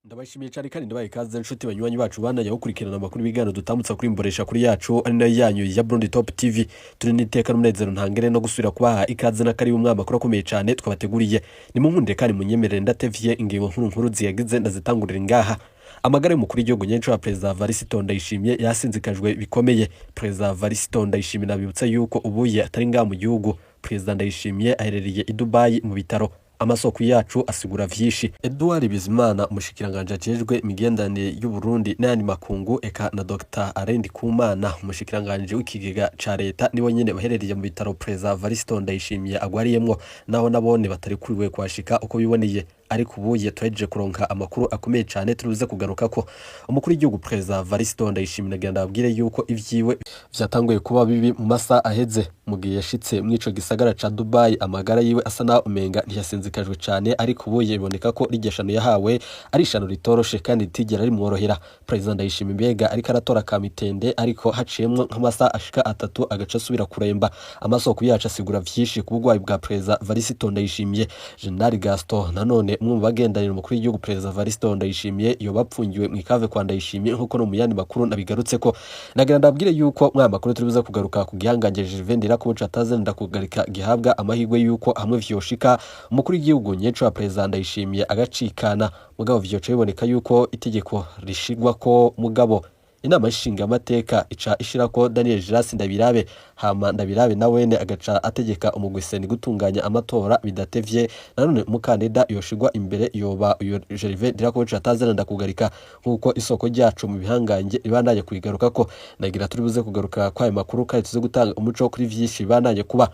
Ndabashimiye cyane kandi ndabaye ikaze inshuti banywanyi bacu banajya gukurikirana amakuru bigano dutambutsa kuri mboresha kuri yacu ari nayo yanyu ya Burundi Top TV. Turi niteka n'umunezero ntangere no gusubira kubaha ikaze n'akari umwaka makuru akomeye cyane twabateguriye. Ni mu nkunde kandi munyemerere ndatevye ingingo nkuru ziyagize ndazitangurira ngaha. Amagara y'umukuru w'igihugu nyenco wa Perezida Varisito Ndayishimiye yasinzikajwe bikomeye. Perezida Varisito Ndayishimiye nabibutsa yuko ubuye atari ngaha mu gihugu. Perezida Ndayishimiye aherereye i Dubai mu bitaro. Amasoko yacu asigura vyinshi. Edouard Bizimana umushikiranganje ajejwe imigendanire y'u Burundi n'ayandi makungu eka na Dr Arendi Kumana umushikiranganje w'ikigega ca leta nibo nyene baherereye mu bitaro Perezida Varisito Ndayishimiye agwariyemwo naho nabone batari kuriwe kwashika uko biboneye. Ariko ubuye twaje kuronka amakuru akomeye cyane turuze kugaruka ko umukuru w'igihugu Perezida Varisito Ndayishimiye agenda abwire yuko ivyiwe vyatanguye kuba bibi mu masa aheze mu gihe yashitse mwico gisagara ca Dubai. Amagara yiwe asa na umenga ntiyasinzikajwe cyane, ariko ubuye iboneka ko rigeshano yahawe ari ishano ritoroshe kandi ritigera rimworohera. Perezida Ndayishimiye mbega ariko aratora kamitende, ariko haciyemwo nk'amasa ashika 3 agaca subira kuremba. Amasoko yacu asigura vyinshi ku bugwayi bwa Perezida Varisito Ndayishimiye. General Gaston nanone umwe mu bagendanira umukuru w'igihugu Perezida Varisito Ndayishimiye yo bapfungiwe mu ikave kwa Ndayishimiye nkuko no mu yandi makuru nabigarutse ko nagira ndabwire yuko mwa makuru turibuza kugaruka ku gihangangeje vendera ko catazenda kugarika gihabwa amahirwe yuko hamwe vyoshika umukuru w'igihugu nyenco wa Perezida Ndayishimiye agacikana. Mugabo vyoce biboneka yuko itegeko rishigwa ko mugabo inama nshinga amateka ica ishirako Daniel Girasi Ndabirabe, hama Ndabirabe nawene agaca ategeka umugwiseni gutunganya amatora bidatevye. Nanone umukandida yoshigwa imbere yoba uyo Gervais Ndirakobuca atazana kugarika nkuko isoko ryacu mu bihangange ibandanye kuyigaruka ko nagira turibuze kugaruka kwa makuru kandi tuze gutanga umuco kuri vyinshi bibandanye kuba.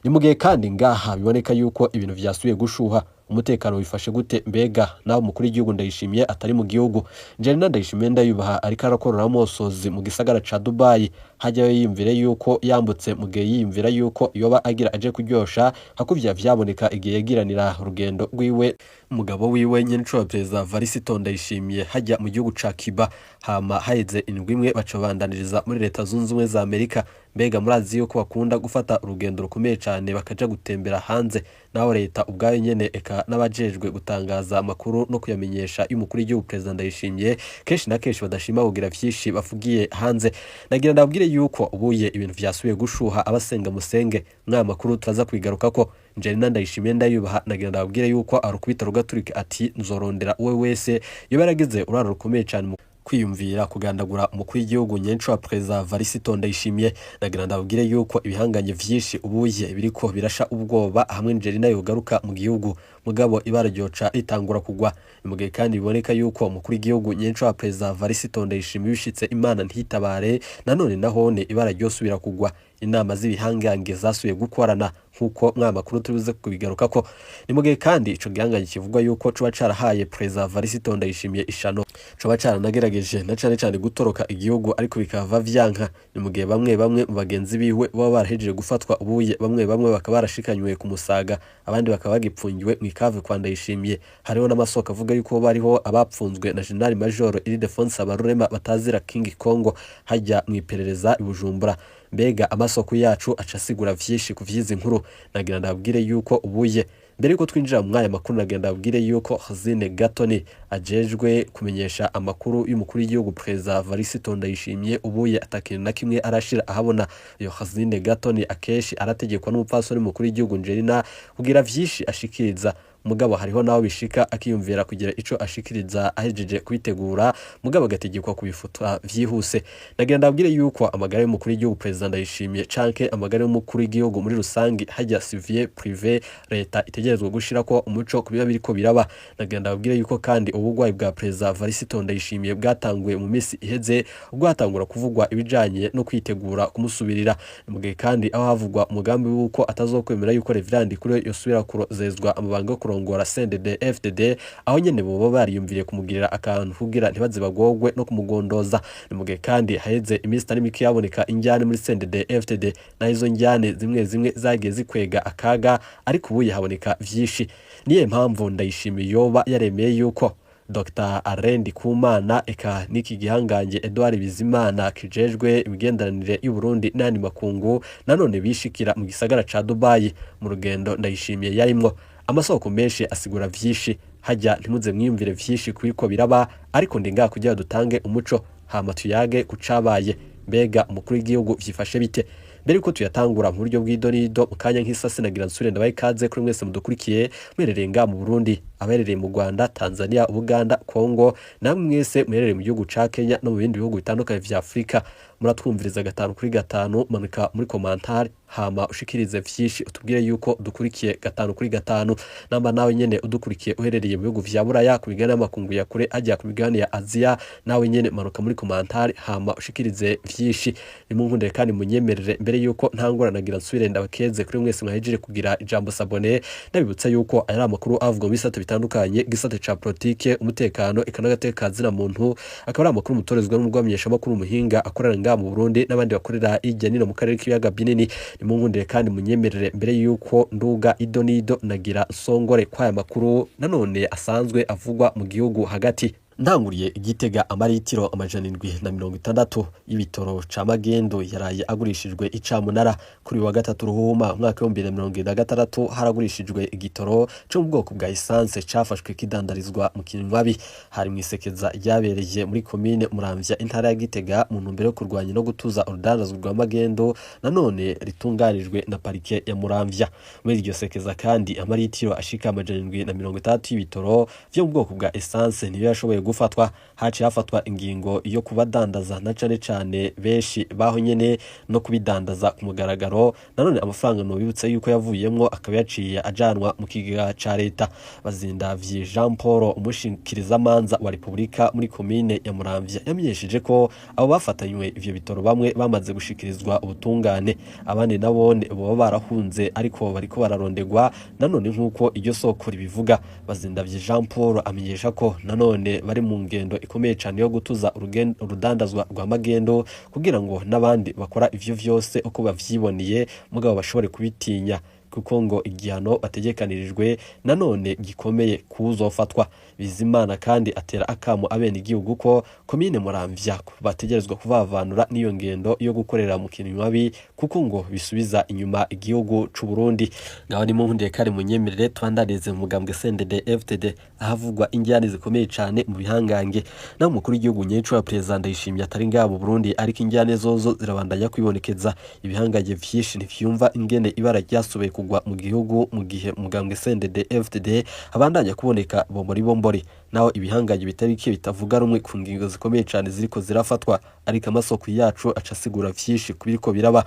Ni mugihe kandi ngaha biboneka yuko ibintu vyasubiye gushuha. Umutekano wifashe gute mbega naho umukuru w'igihugu Ndayishimiye atari mu gihugu? Jerina Ndayishimiye ndayubaha ariko arakorora mosozi mu gisagara ca Dubai. Hajyayo yiyumvire yuko yambutse mu gihe yiyumvira yuko yoba agira aje kuryosha hakuvya vyaboneka igihe yegiranira urugendo rwiwe umugabo wiwe nyenco wa Perezida Varisito Ndayishimiye hajya mu gihugu ca Cuba. Hama haheze indwi imwe bacobandaniriza muri leta zunze ubumwe za Amerika. Mbega murazi yuko bakunda gufata urugendo rukomeye cyane bakaja gutembera hanze, naho leta ubwayo nyene eka n'abajejwe gutangaza amakuru no kuyamenyesha y'umukuru w'igihugu Perezida Ndayishimiye kenshi na kenshi badashima kugira vyinshi bavugiye hanze. Nagira ndabwire yuko ubuye ibintu vyasubiye gushuha abasenga musenge. Mwa makuru turaza kwigaruka ko Jerina Ndayishimiye ndayubaha nagira ndabwire yuko arukubita rugaturika ati nzorondera uwe wese yobaragize uraro rukomeye cyane kwiyumvira kugandagura umukuru w'igihugu nyenco wa Perezida Varisito Ndayishimiye. Nagira ndabwire yuko ibihanganye vyinshi ubuye biriko birasha ubwoba hamwe Jerina yogaruka mu gihugu mugabo ibara ryoca ritangura kugwa. Mugihe kandi biboneka yuko umukuru w'igihugu nyenco wa Perezida Varisito Ndayishimiye bishitse Imana ntitabare nanone nahone ibara ryosubira kugwa. Inama z'ibihangange zasubiye gukorana nkuko mwa makuru turibuze kubigaruka ko. Ni mugihe kandi ico gihanganye kivugwa yuko cuba carahaye Perezida Varisito Ndayishimiye ishano, cuba caranagerageje na cane gutoroka igihugu ariko bikava vyanka. Ni mugihe bamwe mu bagenzi biwe baba barahejeje gufatwa ubuye bamwe bakaba barashikanywe ku Musaga, abandi bakaba bagipfungiwe mu ikave kwa Ndayishimiye. Hariho n'amasoko avuga yuko bariho abapfunzwe na General Major Ildefonse Abarurema batazira King Kongo hajya mu iperereza i Bujumbura. Mbega amasoko yacu acasigura vyinshi kuvyizi nkuru. Nagira ndabwire yuko ubuye mbere ko twinjira mu mwanya makuru nagira ndabwire yuko Hazine Gatoni ajejwe kumenyesha amakuru y'umukuru w'igihugu Perezida Varisito Ndayishimiye ubuye atakintu na kimwe arashira ahabona. Iyo Hazine Gatoni akeshi arategekwa n'umupfasoni mukuru w'igihugu Jerina kugira vyinshi ashikiriza. Mugabo hariho naho bishika akiyumvira kugira ico ashikiriza ahejeje kubitegura mugabo agategekwa kubifuta vyihuse. Nagira ndabwire yuko amagara y'umukuru w'igihugu Perezida Ndayishimiye canke amagara y'umukuru w'igihugu muri rusangi hajya civil privé leta itegerezwa gushira ko umuco kubiba biriko biraba. Nagira ndabwire yuko kandi ubugwayi bwa Perezida Varisito Ndayishimiye bwatanguye mu misi iheze ubwo hatangura kuvugwa ibijanye no kwitegura kumusubirira. Mugihe kandi aho havugwa umugambi wuko atazokwemera yuko Reverend kuri yosubira kurozezwa amabanga kurongora CNDD FDD aho nyene bobo bariyumviriye kumugirira akantu kugira ntibaze bagogwe no kumugondoza. Ni mugihe kandi haheze imisi tari miki yaboneka injyane muri CNDD FDD na izo njyane zimwe zagiye zikwega akaga, ariko ubuye haboneka vyinshi. Niye mpamvu Ndayishimiye yoba yaremeye yuko Dr Arendi Kumana eka niki gihangange Edouard Bizimana kijejwe imigenderanire y'u Burundi n'andi makungu nanone bishikira mu gisagara ca Dubai mu rugendo Ndayishimiye yarimwo. Amasoko menshi asigura vyinshi hajya ntimuze mwiyumvire vyinshi kubiko biraba ariko ndinga kugira dutange umuco hama tuyage kucabaye mbega umukuru w'igihugu vyifashe bite mbere yuko tuyatangura mu buryo bw'idonido mu kanya nk'isase nagira nsubire ndabaye ikaze kuri mwese mudukurikiye mwerereye nga mu Burundi aberereye mu Rwanda Tanzania Uganda Kongo namwe mwese mwerereye mu gihugu ca Kenya no mu bindi bihugu bitandukanye vya Afrika muratwumviriza 5 manuka muri commentaire hama ushikirize vyinshi utubwire yuko dukurikiye 5 namba nawe nyene udukurikiye uherereye mu bihugu vya Buraya ku migabane y'amakungu ya kure ajya ku migabane ya Aziya nawe nyene manuka muri commentaire hama ushikirize vyinshi nimunkundire kandi munyemerere mbere yuko ntangora nagira nsubire ndabakeze kuri mwese mwahejeje kugira ijambo sabone ndabibutsa yuko ari amakuru avuga mu bisate bitandukanye gisate ca politike umutekano ikanagateka zina muntu akaba ari amakuru mutorezwa n'umugwamenyesha makuru muhinga akorera nga mu Burundi n'abandi bakorera ijya nino mu karere k'ibiyaga binini nimunkundire kandi munyemerere mbere yuko nduga idonido nagira songore kwa aya makuru nanone asanzwe avugwa mu gihugu hagati ndanguriye igitega amaritiro 760 y'ibitoro ca magendo yaraye agurishijwe icamunara kuri wa gatatu ruhuma mwaka wa 2026 haragurishijwe igitoro cyo mu bwoko bwa essence cafashwe kidandarizwa mu Kinywabi hari mwisekeza ryabereye muri commune Muramvya intara ya Gitega mu ntumbero yo kurwanya no gutuza urudandazwa rwa magendo nanone ritungarijwe na parike ya Muramvya muri iryo sekeza kandi amaritiro ashika 760 y'ibitoro byo mu bwoko bwa essence niyo yashoboye gufatwa haci hafatwa ingingo yo kubadandaza na cane benshi baho nyene no kubidandaza ku mugaragaro nanone amafaranga no bibutse yuko yavuyemwo akaba yaciye ajanwa mu kigega ca leta Bazindavye Jean Paul umushikiriza manza wa Republika muri commune ya Muramvya yamenyesheje ko abo bafatanywe ivyo bitoro bamwe bamaze gushikirizwa ubutungane abandi nabone bo barahunze ariko bariko bararondegwa nanone nkuko iryo soko ribivuga Bazindavye Jean Paul amenyesha ko nanone bari mu ngendo ikomeye cyane yo gutuza urudandazwa rwa magendo kugira ngo nabandi bakora ivyo vyose uko bavyiboniye mugabo bashobore kubitinya kuko ngo igihano bategekanirijwe nanone gikomeye kuzofatwa Bizimana kandi atera akamo abene igihugu ko commune Muramvya bategerezwa kuvavanura niyo ngendo yo gukorera mu Kinywabi kuko ngo bisubiza inyuma igihugu c'u Burundi ngaho ni munkundiye kare munyemerere twandarize mu mugambwe CNDD FDD ahavugwa injyane zikomeye cyane mu bihangange na umukuru w'igihugu nyeco wa president Ndayishimiye atari nga mu Burundi ariko injyane zozo zirabandanya kwibonekeza ibihangaje vyinshi ntivyumva ingene ibara ryasubiye kugwa mu gihugu mu gihe mugambwe CNDD FDD abandanya kuboneka bombori naho ibihangaje bitariki bitavuga rumwe ku ngingo zikomeye cyane ziriko zirafatwa ariko amasoko yacu acasigura vyinshi kubiriko biraba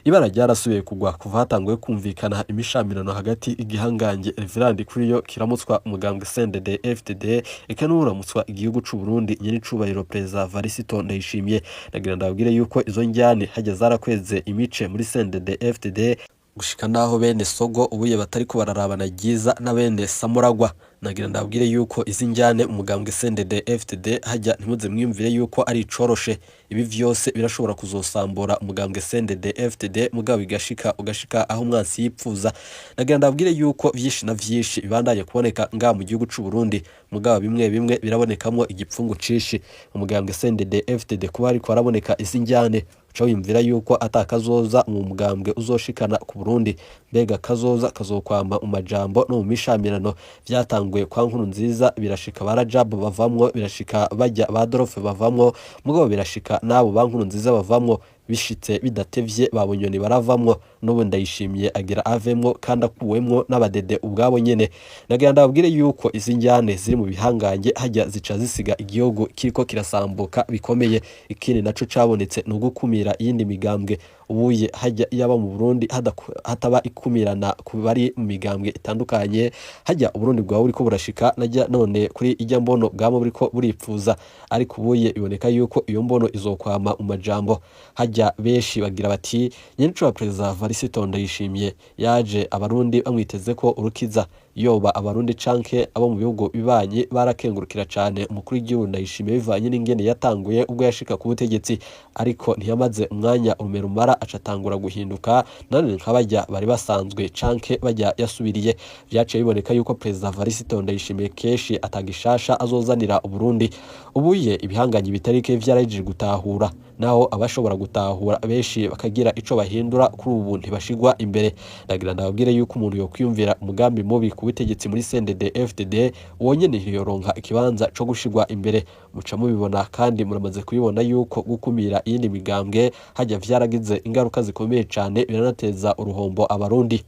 ibara ryarasubiye kugwa kuva hatanguye kumvikana imishamirano hagati igihangange Reverend Kuriyo kiramutswa umugambwe CNDD FDD ekanuramutswa igihugu c'u Burundi nyene cubahiro President Varisito Ndayishimiye nagira ndabwire yuko izo njyane hajya zarakweze imice muri CNDD FDD gushika naho bene Sogo ubuye batariko bararabana ryiza na bene Samuragwa nagira ndabwire yuko izi njyane umugambwe CNDD FDD hajya ntimuze mwiyumvire yuko ari icoroshe ibi vyose birashobora kuzosambura umugambwe CNDD FDD mugabo ugashika aho umwansi yipfuza nagira ndabwire yuko vyinshi na vyinshi bibandanye kuboneka nga mu gihugu c'u Burundi mugabo bimwe birabonekamo igipfungu cishi umugambwe CNDD FDD kuba ariko araboneka izi njyane wimvira yuko atakazoza mu mugambwe uzoshikana ku Burundi mbega kazoza kazokwama umajambo no mu mishamirano vyatanguye kwa nkuru nziza birashika barajabo bavamwo birashika bajya ba Adolphe bavamwo mugabo birashika nabo ba nkuru nziza bavamwo bishitse bidatevye babonyoni baravamwo n'ubu Ndayishimiye agira avemwo kandi akuwemwo n'abadede ubwabo nyene nagira ndabwire yuko izi njyane ziri mu bihangange hajya zica zisiga igihugu kiriko kirasambuka bikomeye ikindi naco cabonetse no gukumira yindi migambwe ubuye hajya yaba mu Burundi hataba ikumirana ku bari mu migambwe itandukanye hajya Uburundi bwawe uriko burashika najya none kuri ijya mbono bwamo buriko buripfuza ariko ubuye iboneka yuko iyo mbono izokwama umajambo hajya beshi bagira bati nyenco wa President Varisito Ndayishimiye yaje abarundi bamwiteze ko urukiza yoba abarundi canke abo mu bihugu bibanye barakengurukira cyane umukuru w'igihugu Ndayishimiye bivanye n'ingene yatanguye ubwo yashika ku butegetsi ariko ntiyamaze umwanya urumerumara acatangura guhinduka none nkabajya bari basanzwe canke bajya yasubiriye byaciye biboneka yuko President Varisito Ndayishimiye keshi atagishasha azozanira Uburundi ubuye ibihanganye bitarike vyaraje gutahura naho abashobora gutahura beshi bakagira ico bahindura kuri ubu ntibashigwa imbere nagira ndabwire yuko umuntu yo kwiyumvira umugambi mubi butegetsi muri CNDD-FDD uwo nyene ntiyoronka ikibanza co gushirwa imbere. Muca mubibona kandi muramaze kubibona yuko gukumira iyindi migambwe hajya vyaragize ingaruka zikomeye cane, biranateza uruhombo abarundi.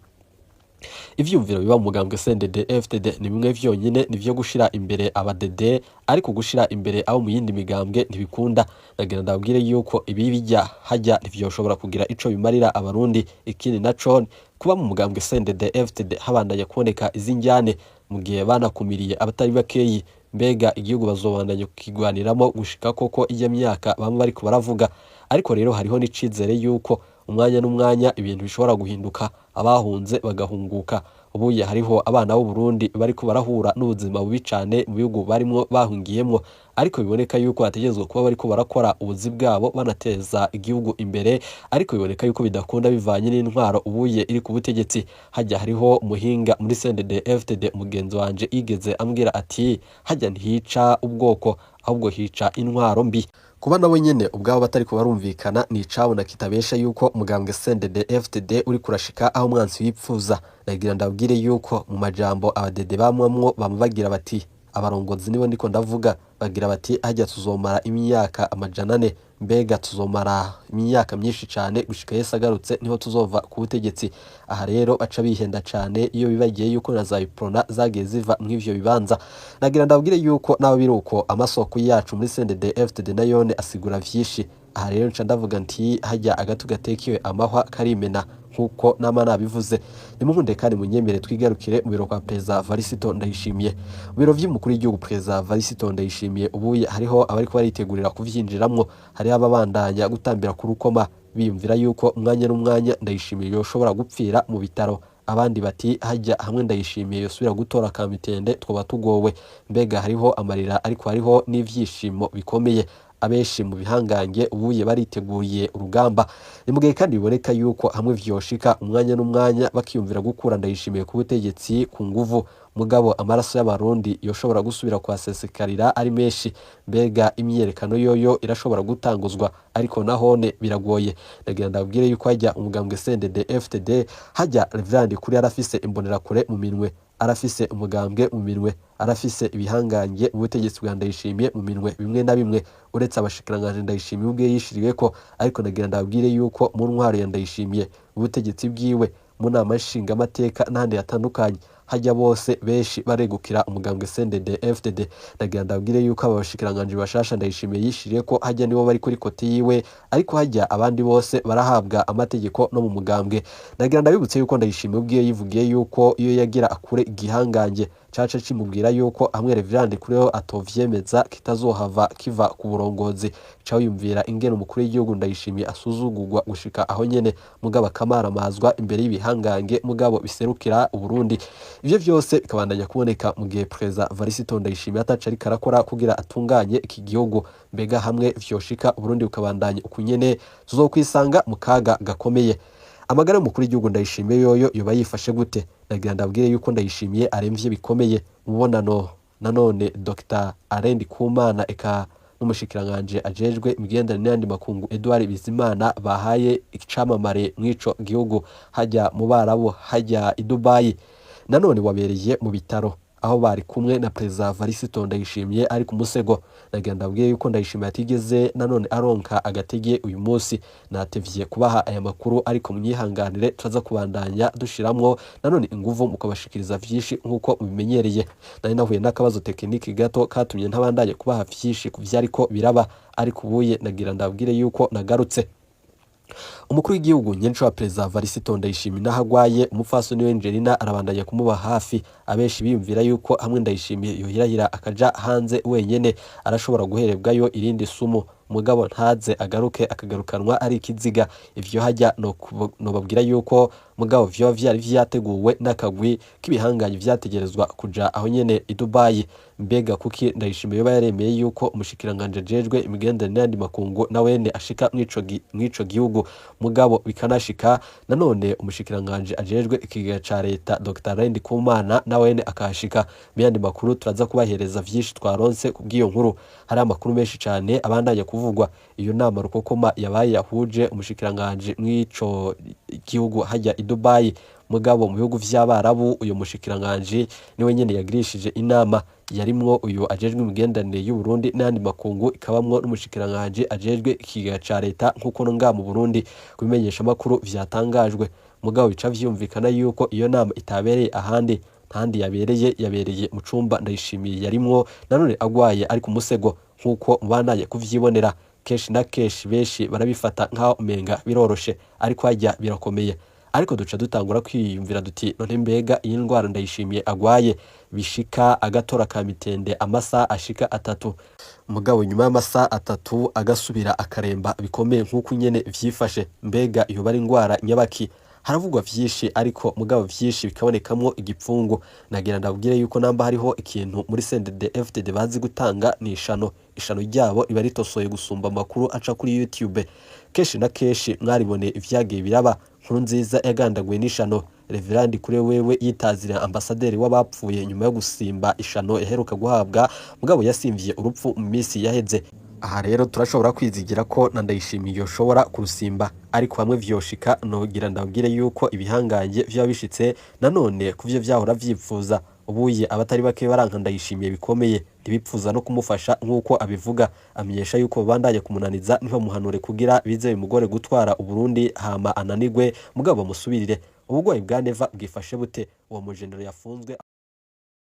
Ivyumviro biba mu mugambwe CNDD-FDD ni bimwe vyonyene, nivyo gushira imbere abadede, ariko gushira imbere abo mu yindi migambwe ntibikunda. Nagira ndabwire yuko ibi bijya hajya ntivyoshobora kugira ico bimarira abarundi. Ikindi naco kuba mu mugambwe CNDD-FDD habandanya kuboneka izinjyane mu gihe banakumiriye abatari bakeyi, mbega igihugu bazobandanya kukigwaniramo gushika koko iyo myaka bamwe bariko baravuga. Ariko rero hariho n'icizere yuko umwanya n'umwanya ibintu bishobora guhinduka, abahunze bagahunguka. Ubuye hariho abana b'u Burundi bariko barahura n'ubuzima bubi cane mu bihugu barimwo bahungiyemwo, ariko biboneka yuko bategerezwa kuba bariko barakora ubuzi bwabo banateza igihugu imbere, ariko biboneka yuko bidakunda bivanye n'intwaro ubuye iri ku butegetsi. Hajya hariho umuhinga muri CNDD-FDD mugenzi wanje igeze ambwira ati hajya ntihica ubwoko ahubwo hica intwaro mbi. Kuba nabo nyene ubwabo batariko barumvikana ni icabona kitabesha yuko mugambwe CNDD-FDD uri kurashika aho umwansi wipfuza. Nagira ndabwire yuko mu majambo abadede bamwamwo bamubagira bati, abarongozi nibo ndiko ndavuga, bagira bati hajya tuzomara imyaka 400, mbega tuzomara imyaka myinshi cane gushika Yesu agarutse niho tuzova ku butegetsi. Aha rero baca bihenda cane iyo bibagiye yuko na za iprona zagiye ziva mw'ivyo bibanza. Nagira ndabwire yuko naho biruko amasoko yacu muri CNDD-FDD nayone asigura vyinshi. Aha rero nca ndavuga nti hajya agatu gatekiwe amahwa karimena, nkuko nama nabivuze. Nimukunde kandi munyemere twigarukire mu biro kwa Perezida Varisito Ndayishimiye. Mu biro vy'umukuru w'igihugu Perezida Varisito Ndayishimiye ubuye hariho abariko baritegurira kuvyinjiramwo, hariho ababandanya gutambira ku rukoma biyumvira yuko umwanya n'umwanya Ndayishimiye yoshobora gupfira mu bitaro. Abandi bati hajya hamwe Ndayishimiye yosubira gutora kamitende twoba tugowe. Mbega hariho amarira, ariko hariho n'ivyishimo bikomeye. Abenshi mu bihangange ubuye bariteguye urugamba. Ni mugihe kandi biboneka yuko hamwe vyoshika umwanya n'umwanya bakiyumvira gukura Ndayishimiye ku butegetsi ku nguvu, mugabo amaraso y'abarundi yoshobora gusubira kwasesekarira ari menshi. Mbega imyerekano yoyo irashobora gutanguzwa, ariko nahone biragoye. Nagira ndabwire yuko hajya umugambwe CNDD-FDD hajya Reverend kuri arafise imbonerakure mu minwe, arafise umugambwe mu minwe, arafise ibihangange mu butegetsi bwa Ndayishimiye mu minwe bimwe na bimwe, uretse abashikiranganje Ndayishimiye ubwe yishiriweko. Ariko nagira ndabwire yuko mu ntwaro ya Ndayishimiye ubutegetsi bwiwe mu nama nshinga amateka n'ahandi hatandukanye hajya bose benshi baregukira umugambwe CNDD-FDD. Nagira ndabwire yuko aba bashikiranganje bashasha Ndayishimiye yishiriyeko hajya nibo bari kuri kote yiwe, ariko hajya abandi bose barahabwa amategeko no mu mugambwe. Nagira ndabibutse yuko Ndayishimiye ubwiye yivugiye yuko iyo yagira akure igihangange caca cimubwira yuko hamwe Reverend kuriho atovyemeza kitazohava kiva ku burongozi. Caho yumvira ingene umukuru w'igihugu Ndayishimiye asuzugurwa gushika aho nyene, mugabo akamaramazwa imbere y'ibihangange mugabo biserukira Uburundi. Ivyo vyose bikabandanya kuboneka mu gihe Perezida Varisito Ndayishimiye ataca ariko arakora kugira atunganye iki gihugu. Mbega hamwe vyoshika Uburundi bukabandanya ukunyene, tuzokwisanga mu kaga gakomeye. Amagara y'umukuru w'igihugu Ndayishimiye yoyo yoba yifashe gute? Nagira ndabwire yuko Ndayishimiye aremvye bikomeye. Mubonano nanone Dr. Arendi Kumana eka n'umushikiranganje ajejwe imigenderanire n'andi makungu Edouard Bizimana bahaye icamamare mw'ico gihugu hajya mu Barabu, hajya i Dubai. Nanone wabereye mu bitaro aho bari kumwe na Perezida Varisito Ndayishimiye ari ku musego. Nagira ndabwiye yuko Ndayishimiye atigeze nanone aronka agatege uyu munsi. Natevye kubaha aya makuru, ariko munyihanganire turaza kubandanya dushiramwo nanone inguvu mukabashikiriza vyinshi nkuko mubimenyereye. Nari nahuye n'akabazo tekiniki gato katumye ntabandanye kubaha vyinshi kuvyariko biraba, ariko ubuye nagira ndabwire yuko nagarutse. Umukuru w'igihugu nyenco wa Perezida Varisito Ndayishimiye nahagwaye, umupfasoni we Angelina arabandanya kumuba hafi. Abenshi biyumvira yuko hamwe Ndayishimiye yohirahira akaja hanze wenyene arashobora guherebwayo irindi sumu, mugabo ntaze agaruke akagarukanwa ari ikiziga. Ivyo hajya no babwira yuko mugabo vyo vyari vyateguwe n'akagwi k'ibihanganye vyategerezwa kuja aho nyene i Dubai. Mbega kuki Ndayishimiye yoba yaremeye yuko umushikiranganje jejwe imigenderanire n'andi makungu nawene ashika mw'ico gihugu, mugabo bikanashika nanone umushikiranganje ajejwe ikigega ca leta Dr. Arendi Kumana nawene akashika. Muyandi makuru turaza kubahereza vyinshi twaronse kubw'iyo nkuru. Hari amakuru menshi cane abandanya kuvugwa. Iyo nama rukokoma yabaye yahuje umushikiranganje mw'ico gihugu hajya i Dubai mugabo mu bihugu vy'abarabu uyo mushikiranganje niwe nyene yagirishije inama yarimwo uyu ajejwe imigenderanire y'u Burundi n'andi makungu ikabamwo n'umushikiranganje ajejwe ikigega ca leta nkuko no nga mu Burundi kubimenyesha makuru vyatangajwe mugabo bica vyumvikana yuko iyo nama itabereye ahandi ntandi yabereye mu cumba Ndayishimiye yarimwo nanone agwaye ari ku musego nkuko mubanaye kuvyibonera keshi na keshi beshi barabifata nka umenga biroroshe ariko hajya birakomeye ariko duca dutangura kwiyumvira duti none mbega iyi ndwara Ndayishimiye agwaye bishika agatora ka mitende amasa ashika 3 mugabo nyuma y'amasa 3 agasubira akaremba bikomeye nkuko nyene vyifashe mbega iyo bari ndwara nyabaki haravugwa vyinshi ariko mugabo vyinshi bikabonekamwo igipfungu nagira ndabwire yuko namba hariho ikintu muri CNDD-FDD bazi gutanga ni ishano ryabo riba ritosoye gusumba amakuru aca kuri YouTube keshi na keshi mwaribone ivyagiye biraba nkuru nziza yagandaguye n'ishano Reverend kure wewe yitazira ambasaderi w'abapfuye nyuma yo gusimba ishano yaheruka guhabwa mugabo yasimviye urupfu mu misi yaheze aha rero turashobora kwizigira ko Ndayishimiye yoshobora kurusimba ariko bamwe vyoshika nogira ndabwire yuko ibihanganje vyabishitse nanone kuvyo vyahora vyipfuza ubuye abatari bake baranka Ndayishimiye bikomeye ntibipfuza no kumufasha nkuko abivuga amenyesha yuko bandanye kumunaniza niho muhanure kugira bize bimugore gutwara Uburundi hama ananigwe mugabo musubirire ubugwayi bwa Neva bwifashe bute uwo mujenero yafunzwe